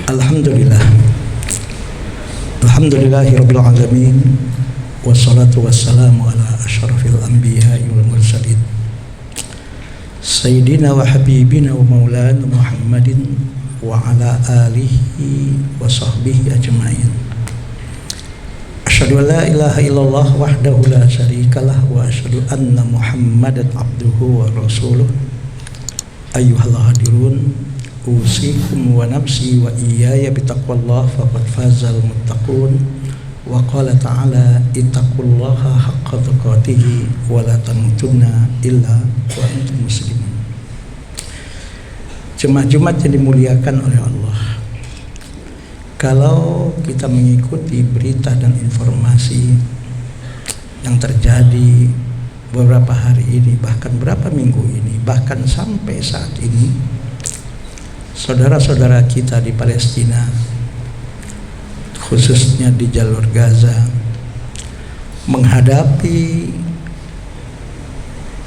Alhamdulillah, alhamdulillahirabbil alamin, wassalatu wassalamu ala asyrafil anbiya'i wal mursalin, sayyidina wa habibina wa maulana Muhammadin wa ala alihi wa sahbihi ajma'in. Asyhadu an la ilaha illallah wahdahu la syarikalah wa asyhadu anna Muhammadan abduhu wa rasuluh. Ayyuhal hadirun, usikum wa nafsi wa iyaya bitaqwallah faqad fazal muttaqun. Wa qala ta'ala ittaqullaha haqqa tuqatih wa la tamutunna illa wa antum muslimun. Jemaah Jumat yang dimuliakan oleh Allah, kalau kita mengikuti berita dan informasi yang terjadi beberapa hari ini, bahkan beberapa minggu ini, bahkan sampai saat ini, saudara-saudara kita di Palestina, khususnya di jalur Gaza, menghadapi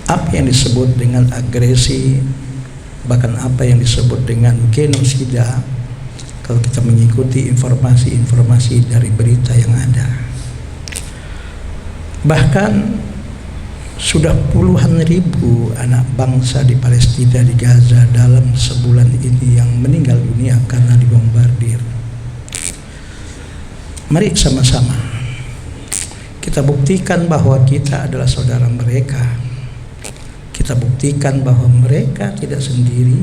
apa yang disebut dengan agresi, bahkan apa yang disebut dengan genosida, kalau kita mengikuti informasi-informasi dari berita yang ada. Bahkan sudah puluhan ribu anak bangsa di Palestina, di Gaza dalam sebulan ini yang meninggal dunia karena dibombardir. Mari sama-sama kita buktikan bahwa kita adalah saudara mereka. Kita buktikan bahwa mereka tidak sendiri,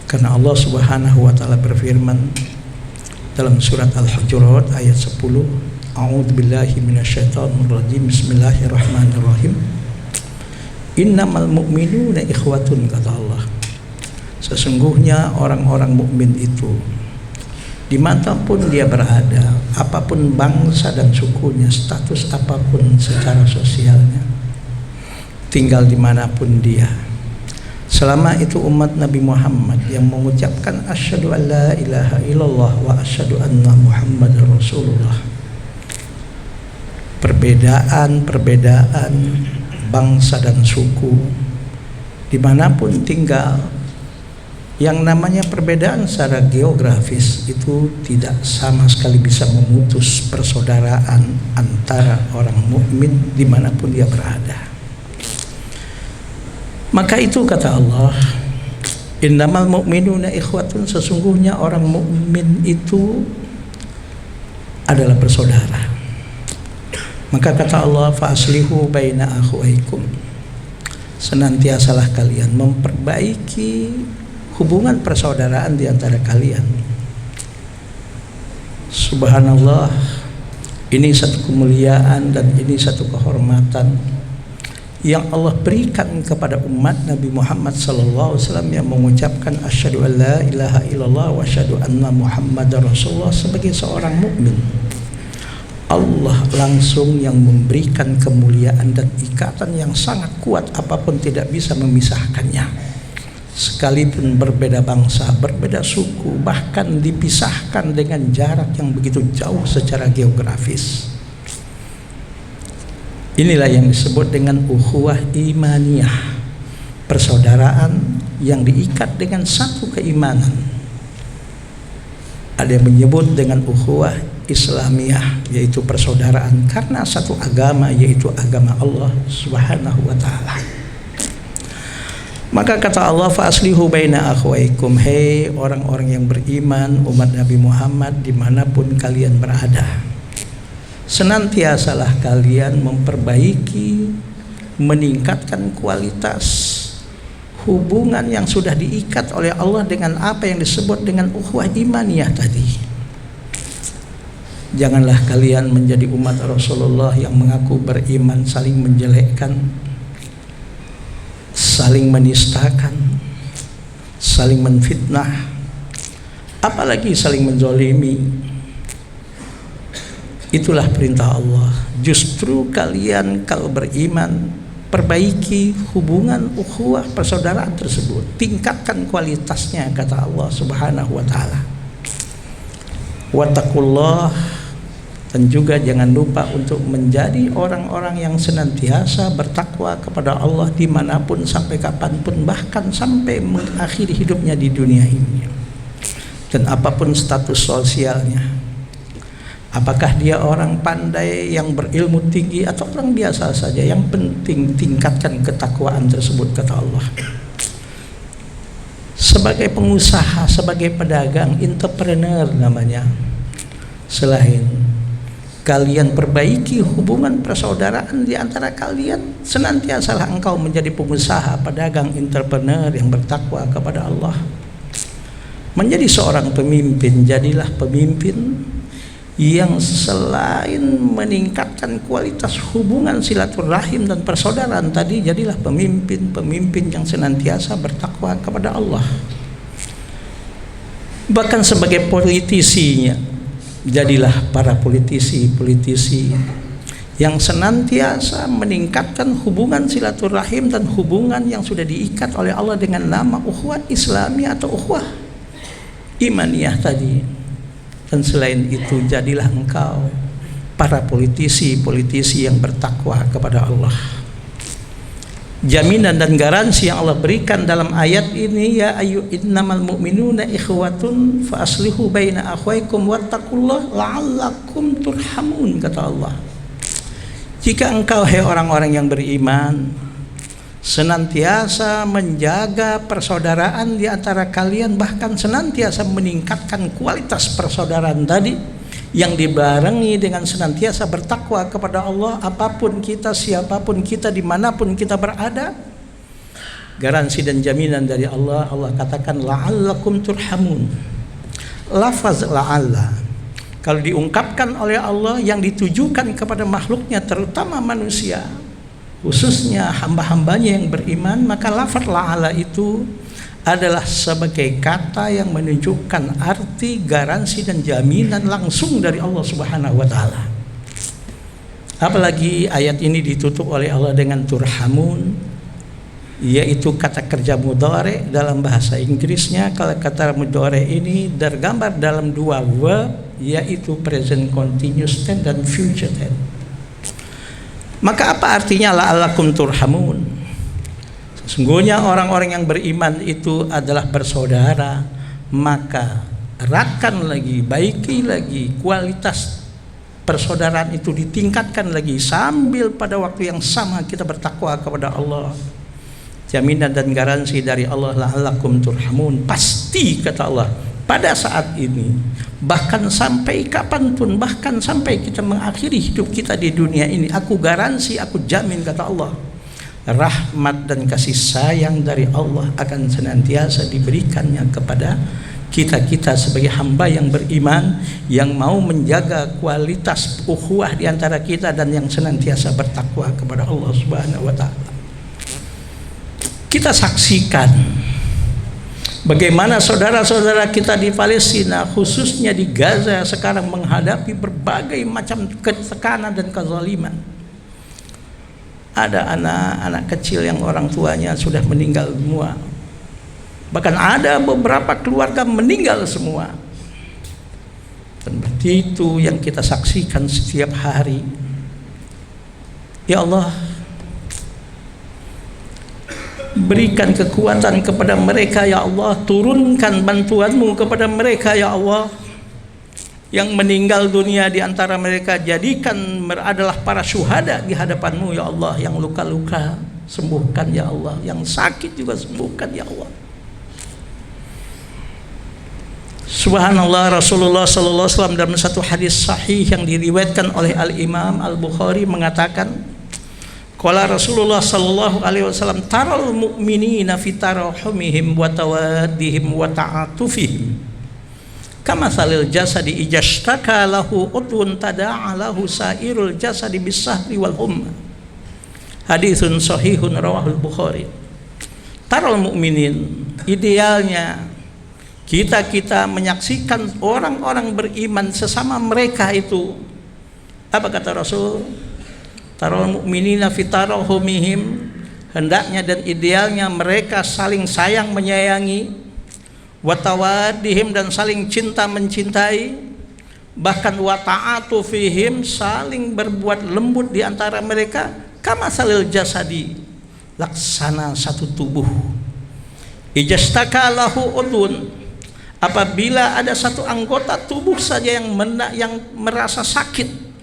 karena Allah Subhanahu wa taala berfirman dalam surat Al-Hujurat ayat 10, A'udzubillahi minasyaitonir rajim. Bismillahirrahmanirrahim. Innamal mu'minuna ikhwatun, kata Allah. Sesungguhnya orang-orang mukmin itu dimanapun dia berada, apapun bangsa dan sukunya, status apapun secara sosialnya, tinggal dimanapun dia, selama itu umat Nabi Muhammad yang mengucapkan asyhadu an la ilaha illallah wa asyhadu anna Muhammadar Rasulullah. Perbedaan bangsa dan suku dimanapun tinggal, yang namanya perbedaan secara geografis itu tidak sama sekali bisa memutus persaudaraan antara orang mukmin dimanapun dia berada. Maka itu kata Allah, innamal mu'minuna ikhwatun, sesungguhnya orang mukmin itu adalah bersaudara. Maka kata Allah, fa aslihu baina akhwaikum, senantiasalah kalian memperbaiki hubungan persaudaraan di antara kalian. Subhanallah, ini satu kemuliaan dan ini satu kehormatan yang Allah berikan kepada umat Nabi Muhammad SAW yang mengucapkan asyhadu an la ilaha illallah wa asyhadu anna Muhammadar Rasulullah sebagai seorang mukmin. Allah langsung yang memberikan kemuliaan dan ikatan yang sangat kuat, apapun tidak bisa memisahkannya. Sekalipun berbeda bangsa, berbeda suku, bahkan dipisahkan dengan jarak yang begitu jauh secara geografis. Inilah yang disebut dengan ukhuwah imaniyah, persaudaraan yang diikat dengan satu keimanan. Ada yang menyebut dengan ukhuwah Islamiyah, yaitu persaudaraan karena satu agama, yaitu agama Allah Subhanahu wa taala. Maka kata Allah, fa aslihu baina akhwaikum, hei orang-orang yang beriman, umat Nabi Muhammad dimanapun kalian berada, senantiasalah kalian memperbaiki, meningkatkan kualitas hubungan yang sudah diikat oleh Allah dengan apa yang disebut dengan ukhuwah imaniyah tadi. Janganlah kalian menjadi umat Rasulullah yang mengaku beriman saling menjelekkan, saling menistakan, saling menfitnah, apalagi saling menzalimi. Itulah perintah Allah. Justru kalian kalau beriman, perbaiki hubungan ukhuwah persaudaraan tersebut, tingkatkan kualitasnya, kata Allah Subhanahu wa taala. Wattaqullah, Dan juga jangan lupa untuk menjadi orang-orang yang senantiasa bertakwa kepada Allah dimanapun, sampai kapanpun, bahkan sampai mengakhiri hidupnya di dunia ini. Dan apapun status sosialnya, apakah dia orang pandai yang berilmu tinggi atau orang biasa saja, yang penting tingkatkan ketakwaan tersebut, kata Allah. Sebagai pengusaha, sebagai pedagang, entrepreneur namanya, selain kalian perbaiki hubungan persaudaraan di antara kalian, senantiasalah engkau menjadi pengusaha, pedagang, entrepreneur yang bertakwa kepada Allah. Menjadi seorang pemimpin, jadilah pemimpin yang selain meningkatkan kualitas hubungan silaturahim dan persaudaraan tadi, jadilah pemimpin yang senantiasa bertakwa kepada Allah. Bahkan sebagai politisinya, jadilah para politisi yang senantiasa meningkatkan hubungan silaturahim dan hubungan yang sudah diikat oleh Allah dengan nama ukhuwah Islamiyah atau ukhuwah imaniyah tadi. Dan selain itu, jadilah engkau para politisi yang bertakwa kepada Allah. Jaminan dan garansi yang Allah berikan dalam ayat ini, ya innamal mu'minuna ikhwatun fa aslihu baina akhwaykum wattaqullaha la'allakum turhamun, kata Allah. Jika engkau, hai orang-orang yang beriman, senantiasa menjaga persaudaraan di antara kalian, bahkan senantiasa meningkatkan kualitas persaudaraan tadi, yang dibarengi dengan senantiasa bertakwa kepada Allah, apapun kita, siapapun kita, dimanapun kita berada. Garansi dan jaminan dari Allah, Allah katakan la'allakum turhamun. Lafaz la'alla kalau diungkapkan oleh Allah yang ditujukan kepada makhluknya, terutama manusia, khususnya hamba-hambanya yang beriman, maka lafaz la'ala itu adalah sebagai kata yang menunjukkan arti, garansi dan jaminan langsung dari Allah Subhanahu wa taala. Apalagi ayat ini ditutup oleh Allah dengan turhamun, yaitu kata kerja mudhari dalam bahasa Inggrisnya. Kalau kata mudhari ini tergambar dalam dua verb, yaitu present continuous tense dan future tense. Maka apa artinya la'allakum turhamun? Sesungguhnya orang-orang yang beriman itu adalah bersaudara, maka eratkan lagi, baiki lagi kualitas persaudaraan itu, ditingkatkan lagi, sambil pada waktu yang sama kita bertakwa kepada Allah. Jaminan dan garansi dari Allah, la'allakum turhamun, pasti, kata Allah, pada saat ini, bahkan sampai kapanpun, bahkan sampai kita mengakhiri hidup kita di dunia ini, aku garansi, aku jamin, kata Allah, rahmat dan kasih sayang dari Allah akan senantiasa diberikannya kepada kita sebagai hamba yang beriman, yang mau menjaga kualitas ukhuwah di antara kita, dan yang senantiasa bertakwa kepada Allah Subhanahu wa taala. Kita saksikan bagaimana saudara-saudara kita di Palestina, khususnya di Gaza, sekarang menghadapi berbagai macam ketekanan dan kezaliman. Ada anak-anak kecil yang orang tuanya sudah meninggal semua. Bahkan ada beberapa keluarga meninggal semua. Dan begitu yang kita saksikan setiap hari. Ya Allah, berikan kekuatan kepada mereka, ya Allah. Turunkan bantuan-Mu kepada mereka, ya Allah. Yang meninggal dunia di antara mereka, jadikan adalah para syuhada di hadapan-Mu, ya Allah. Yang luka-luka sembuhkan, ya Allah. Yang sakit juga sembuhkan, ya Allah. Subhanallah, Rasulullah sallallahu alaihi wasallam dalam satu hadis sahih yang diriwayatkan oleh Al-Imam Al-Bukhari mengatakan, qala Rasulullah sallallahu alaihi wasallam, taral mu'minina fi tarahumihim wa tawaddihim wa ta'atufihim kama salil jasadi ijashtaka lahu udwun tada'a lahu sairul jasadi bisahri wal humma. Haditsun sahihun rawahul Bukhari. Taral mu'minin, idealnya kita menyaksikan orang-orang beriman sesama mereka itu. Apa kata Rasul? Taral mu'minina fi tarahumihim, hendaknya dan idealnya mereka saling sayang menyayangi, wa tawaddihim, dan saling cinta mencintai, bahkan wa ta'atu fihim, saling berbuat lembut di antara mereka, kama salil jasadi, laksana satu tubuh, ijastaka lahu udun, apabila ada satu anggota tubuh saja yang merasa sakit.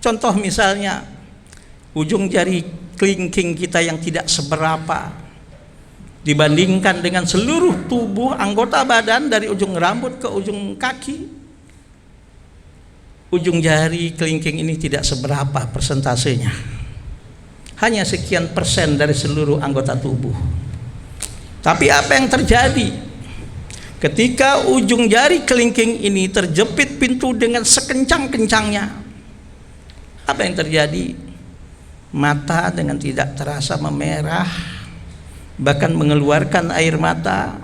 Contoh misalnya ujung jari kelingking kita yang tidak seberapa dibandingkan dengan seluruh tubuh anggota badan, dari ujung rambut ke ujung kaki, ujung jari kelingking ini tidak seberapa persentasenya, hanya sekian persen dari seluruh anggota tubuh. Tapi apa yang terjadi ketika ujung jari kelingking ini terjepit pintu dengan sekencang-kencangnya? Apa yang terjadi? Mata dengan tidak terasa memerah, bahkan mengeluarkan air mata,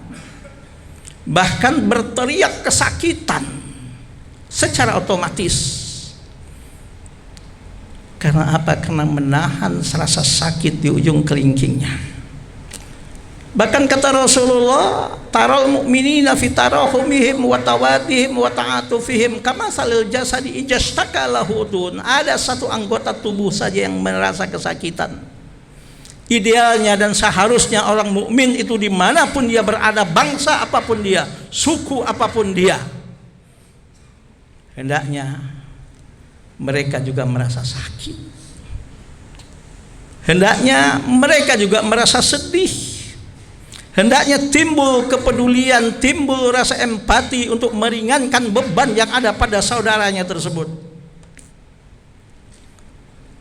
bahkan berteriak kesakitan secara otomatis. Karena apa? Karena menahan rasa sakit di ujung kelingkingnya. Bahkan kata Rasulullah, taral mu'minina fi tarahumihim wa tawadihim wa ta'atufihim kama salil jasadi ijastaka lahudun. Ada satu anggota tubuh saja yang merasa kesakitan. Idealnya dan seharusnya orang mukmin itu dimanapun dia berada, bangsa apapun dia, suku apapun dia, hendaknya mereka juga merasa sakit. Hendaknya mereka juga merasa sedih. Hendaknya timbul kepedulian, timbul rasa empati untuk meringankan beban yang ada pada saudaranya tersebut.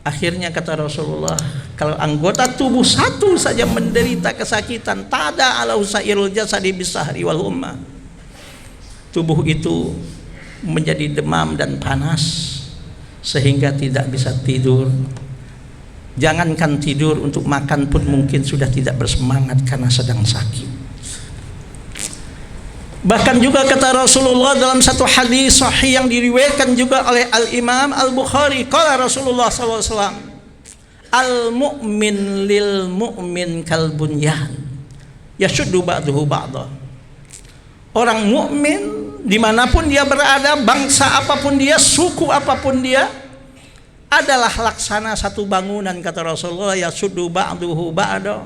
Akhirnya kata Rasulullah, kalau anggota tubuh satu saja menderita kesakitan, tada ala usairul jasadi bisahri wal humma, tubuh itu menjadi demam dan panas sehingga tidak bisa tidur. Jangankan tidur, untuk makan pun mungkin sudah tidak bersemangat karena sedang sakit. Bahkan juga kata Rasulullah dalam satu hadis sahih yang diriwayatkan juga oleh Al-Imam Al-Bukhari, qala Rasulullah SAW, al-mu'min lil mu'min kal bunyan yashuddu ba'duhu ba'dah. Orang mukmin dimanapun dia berada, bangsa apapun dia, suku apapun dia, adalah laksana satu bangunan, kata Rasulullah, yasuddu ba'duhu ba'da,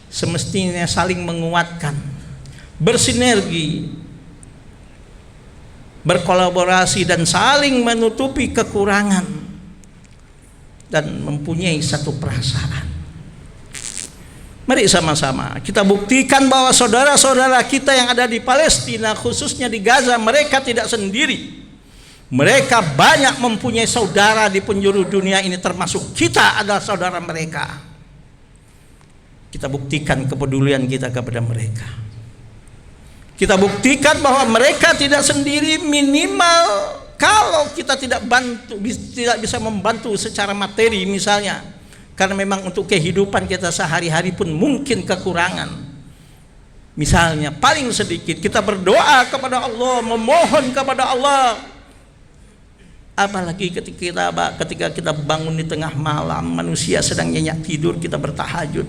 semestinya saling menguatkan, bersinergi, berkolaborasi dan saling menutupi kekurangan dan mempunyai satu perasaan. Mari sama-sama kita buktikan bahwa saudara-saudara kita yang ada di Palestina, khususnya di Gaza, mereka tidak sendiri. Mereka banyak mempunyai saudara di penjuru dunia ini, termasuk kita adalah saudara mereka. Kita buktikan kepedulian kita kepada mereka. Kita buktikan bahwa mereka tidak sendiri, minimal kalau kita tidak bisa membantu secara materi misalnya, karena memang untuk kehidupan kita sehari-hari pun mungkin kekurangan. Misalnya paling sedikit kita berdoa kepada Allah, memohon kepada Allah. Apalagi ketika kita bangun di tengah malam, manusia sedang nyenyak tidur, kita bertahajud.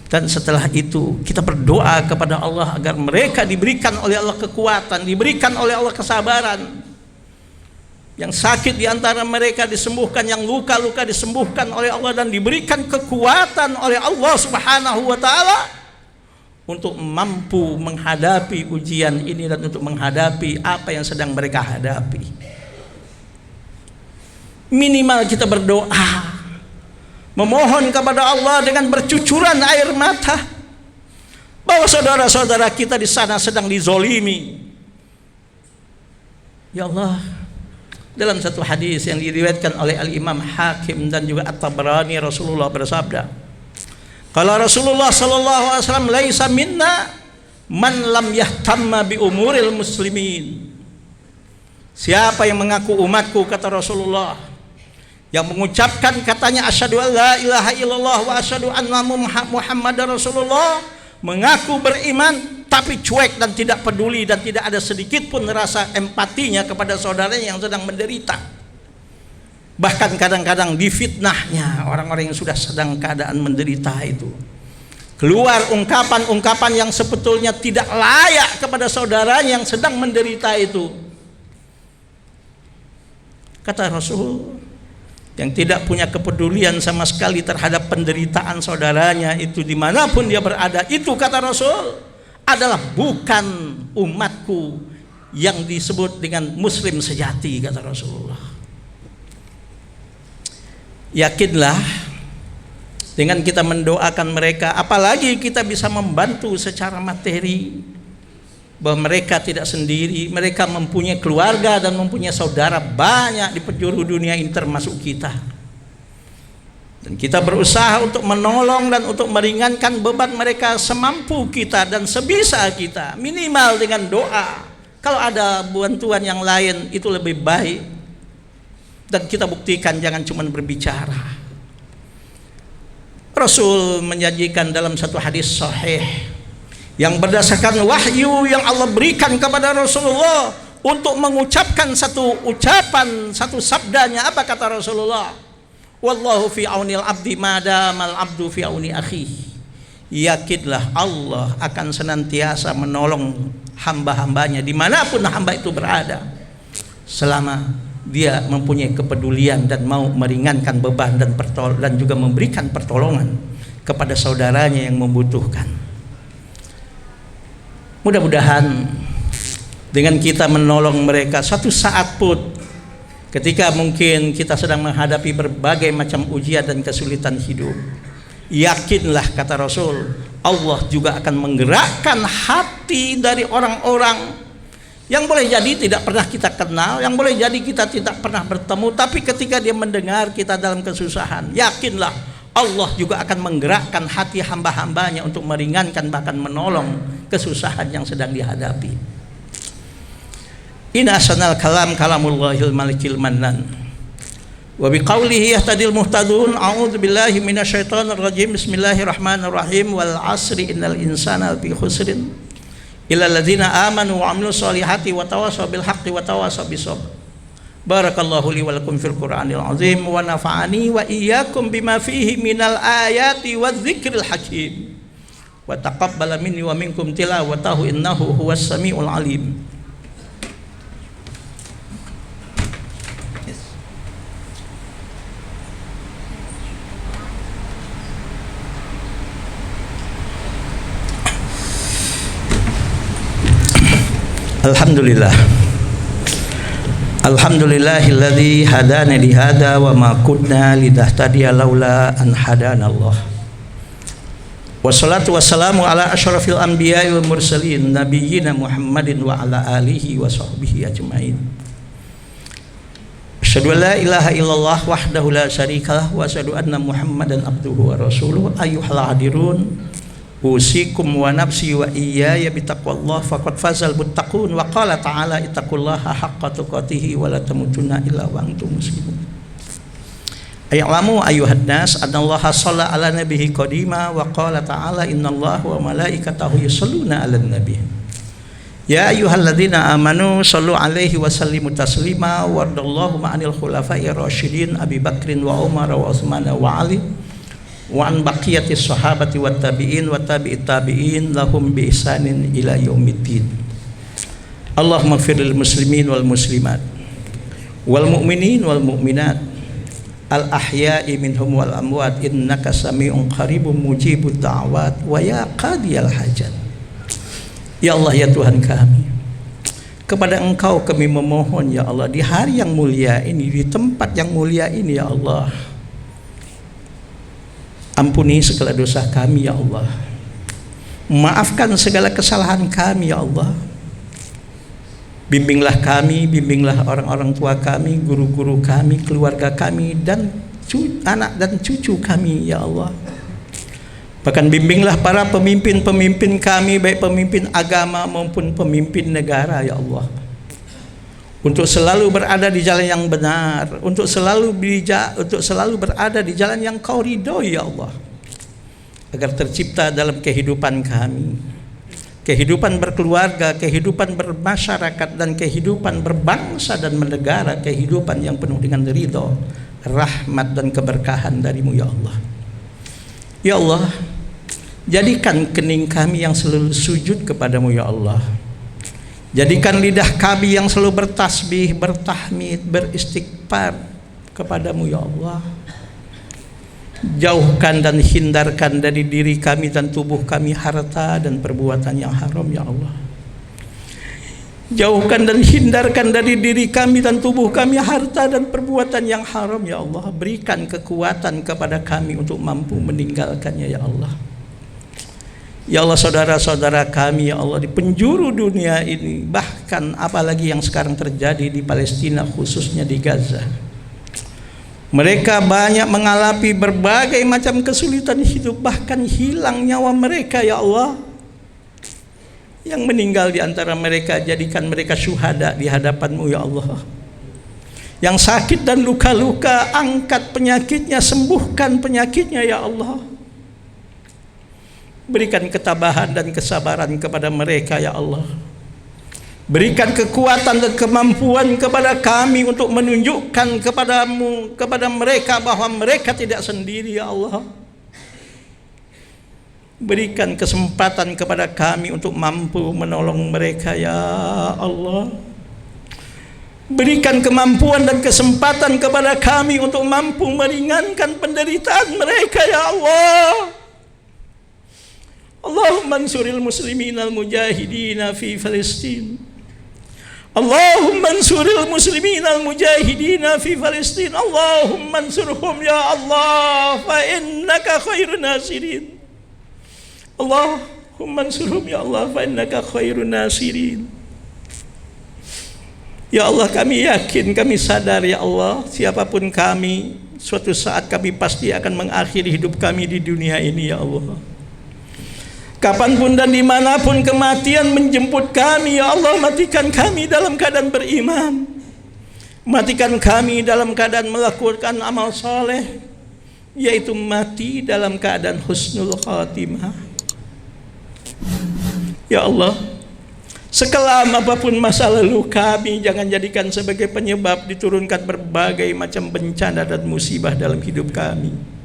Dan setelah itu kita berdoa kepada Allah agar mereka diberikan oleh Allah kekuatan, diberikan oleh Allah kesabaran. Yang sakit di antara mereka disembuhkan, yang luka-luka disembuhkan oleh Allah, dan diberikan kekuatan oleh Allah Subhanahu wa taala untuk mampu menghadapi ujian ini dan untuk menghadapi apa yang sedang mereka hadapi. Minimal kita berdoa, memohon kepada Allah dengan bercucuran air mata bahwa saudara-saudara kita di sana sedang dizolimi. Ya Allah, dalam satu hadis yang diriwayatkan oleh Al-Imam Hakim dan juga At-Tabrani, Rasulullah bersabda, kalau Rasulullah sallallahu alaihi wasallam, laisa minna man lam yahtamma bi umuril muslimin. Siapa yang mengaku umatku, kata Rasulullah, yang mengucapkan katanya asyhadu an la ilaha illallah wa asyhadu anna muhammadar rasulullah, mengaku beriman tapi cuek dan tidak peduli dan tidak ada sedikit pun rasa empatinya kepada saudaranya yang sedang menderita. Bahkan kadang-kadang difitnahnya orang-orang yang sudah sedang keadaan menderita itu, keluar ungkapan-ungkapan yang sebetulnya tidak layak kepada saudaranya yang sedang menderita itu. Kata Rasul, yang tidak punya kepedulian sama sekali terhadap penderitaan saudaranya itu dimanapun dia berada, itu kata Rasul adalah bukan umatku yang disebut dengan muslim sejati, kata Rasulullah. Yakinlah dengan kita mendoakan mereka, apalagi kita bisa membantu secara materi, bahwa mereka tidak sendiri, mereka mempunyai keluarga dan mempunyai saudara banyak di penjuru dunia ini termasuk kita. Dan kita berusaha untuk menolong dan untuk meringankan beban mereka semampu kita dan sebisa kita, minimal dengan doa. Kalau ada bantuan yang lain itu lebih baik. Dan kita buktikan jangan cuma berbicara. Rasul menjanjikan dalam satu hadis sahih yang berdasarkan wahyu yang Allah berikan kepada Rasulullah untuk mengucapkan satu ucapan, satu sabdanya. Apa kata Rasulullah? Wallahu fi aunil abdi madamal abdu fi auni akhi. Yakinlah Allah akan senantiasa menolong hamba-hambanya dimanapun hamba itu berada, selama dia mempunyai kepedulian dan mau meringankan beban dan juga memberikan pertolongan kepada saudaranya yang membutuhkan. Mudah-mudahan dengan kita menolong mereka suatu saat pun ketika mungkin kita sedang menghadapi berbagai macam ujian dan kesulitan hidup, yakinlah kata Rasul, Allah juga akan menggerakkan hati dari orang-orang yang boleh jadi tidak pernah kita kenal, yang boleh jadi kita tidak pernah bertemu, tapi ketika dia mendengar kita dalam kesusahan, yakinlah Allah juga akan menggerakkan hati hamba-hambanya untuk meringankan bahkan menolong kesusahan yang sedang dihadapi. Inna asanal kalam kalamullahil malikil mannan wa biqaulihi yahtadil muhtadun. A'udzu billahi minasyaitonir rajim. Bismillahirrahmanirrahim. Wal 'asri innal insana lafi khusrin illal ladzina amanu wa 'amilus solihati wa tawassaw bil haqqi wa tawassaw bis sabr. Barakallahu li wa lakum fil Qur'anil azim wa nafa'ani wa iyyakum bima fihi minal ayati wadh-dzikril hakim. Wa taqabbala minni wa minkum tilawatahu innahu huwas samiul alim. Alhamdulillah. Alhamdulillahilladzi hadana li hada wa ma kunna linahtadiya laula an hadanallah. Wassalatu wassalamu ala asyrafil anbiya'i wal mursalin nabiyyina Muhammadin wa ala alihi wa sahbihi ajmain. Asyhadu an la ilaha illallah wahdahu la syarikalah wa asyhadu anna Muhammadan abduhu wa rasuluh. Ayyuhal hadirun, usikum wa nafsi wa iyaya bitaqwallah faqad fazal muttaqun. Wa qala ta'ala ittaqullaha haqqa tuqatih wa la tamutunna illa wa antum muslimun. Ayalamu ayuhan nas anallaha shalla ala nabihi qadima wa qala ta'ala innallaha wa malaikatahu yusholluna 'alan nabi. Ya ayyuhalladzina amanu shallu 'alaihi wa sallimu taslima wardallahu ma'anil khulafa'ir rasyidin Abi Bakrin wa Umar wa Utsman wa Ali wa an baqiyatis sahabati wat tabi'in wa tabi'it tabi'in lahum bi ihsanin ila yaumiddin. Allahumma ighfir lil muslimin wal muslimat wal mu'minin wal mu'minat al ahya'i minhum wal amwat innaka sami'un qaribun mujibud da'wat wa ya qadiyal hajat. Ya Allah, ya Tuhan kami, kepada Engkau kami memohon ya Allah, di hari yang mulia ini, di tempat yang mulia ini ya Allah, ampuni segala dosa kami ya Allah, maafkan segala kesalahan kami ya Allah. Bimbinglah kami, bimbinglah orang-orang tua kami, guru-guru kami, keluarga kami, dan anak dan cucu kami ya Allah. Bahkan bimbinglah para pemimpin-pemimpin kami, baik pemimpin agama maupun pemimpin negara ya Allah, untuk selalu berada di jalan yang benar, untuk selalu berada di jalan yang Kau ridhoi ya Allah, agar tercipta dalam kehidupan kami, kehidupan berkeluarga, kehidupan bermasyarakat, dan kehidupan berbangsa dan bernegara, kehidupan yang penuh dengan ridho, rahmat dan keberkahan dari-Mu ya Allah. Ya Allah, jadikan kening kami yang selalu sujud kepada-Mu ya Allah. Jadikan lidah kami yang selalu bertasbih, bertahmid, beristighfar kepadamu ya Allah. Jauhkan dan hindarkan dari diri kami dan tubuh kami harta dan perbuatan yang haram ya Allah. Jauhkan dan hindarkan dari diri kami dan tubuh kami harta dan perbuatan yang haram ya Allah. Berikan kekuatan kepada kami untuk mampu meninggalkannya ya Allah. Ya Allah, saudara-saudara kami ya Allah di penjuru dunia ini, bahkan apalagi yang sekarang terjadi di Palestina, khususnya di Gaza, mereka banyak mengalami berbagai macam kesulitan hidup, bahkan hilang nyawa mereka ya Allah. Yang meninggal di antara mereka, jadikan mereka syuhada di hadapan-Mu ya Allah. Yang sakit dan luka-luka, angkat penyakitnya, sembuhkan penyakitnya ya Allah. Berikan ketabahan dan kesabaran kepada mereka ya Allah. Berikan kekuatan dan kemampuan kepada kami untuk menunjukkan kepada mereka bahwa mereka tidak sendiri ya Allah. Berikan kesempatan kepada kami untuk mampu menolong mereka ya Allah. Berikan kemampuan dan kesempatan kepada kami untuk mampu meringankan penderitaan mereka ya Allah. Allahumma ansuril muslimin al-mujahidin fi Palestin. Allahumma ansuril muslimin al-mujahidin fi Palestin. Allahumma ansurhum ya Allah, fa innaka khairun nasirin. Allahumma ansurhum ya Allah, fa innaka khairun nasirin. Ya Allah, kami yakin, kami sadar ya Allah, siapapun kami, suatu saat kami pasti akan mengakhiri hidup kami di dunia ini ya Allah. Kapanpun dan dimanapun kematian menjemput kami ya Allah, matikan kami dalam keadaan beriman. Matikan kami dalam keadaan melakukan amal soleh, yaitu mati dalam keadaan husnul khatimah. Ya Allah, sekelam apapun masa lalu kami, jangan jadikan sebagai penyebab diturunkan berbagai macam bencana dan musibah dalam hidup kami.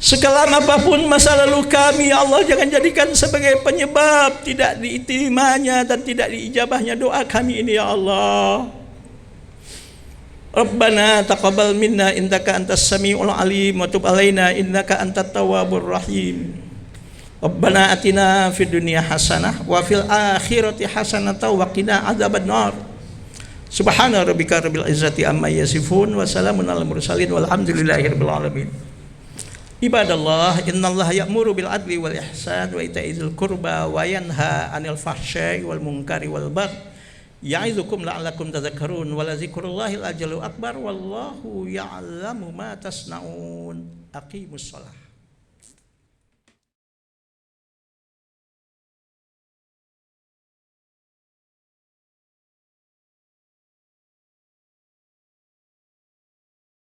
Sekelam apapun masa lalu kami ya Allah, jangan jadikan sebagai penyebab tidak diterimanya dan tidak diijabahnya doa kami ini ya Allah. Rabbana taqabbal minna innaka antas samiul alim wa tub alaina innaka antat tawwabur rahim. Rabbana atina fid dunya hasanah wa fil akhirati hasanah wa qina adzabannar. Subhana rabbika rabbil izzati amma yasifun wa salamun alal mursalin walhamdulillahirabbil alamin. Ibadallah, innallaha ya'muru bil adli wal ihsan wa itaizil qurba wa yanha 'anil fahsya'i wal munkari wal baghi ya'izukum la'allakum tadhakkarun wa la dzikrullahil ajalu akbar wallahu ya'lamu ma tasna'un. Aqimus shalah.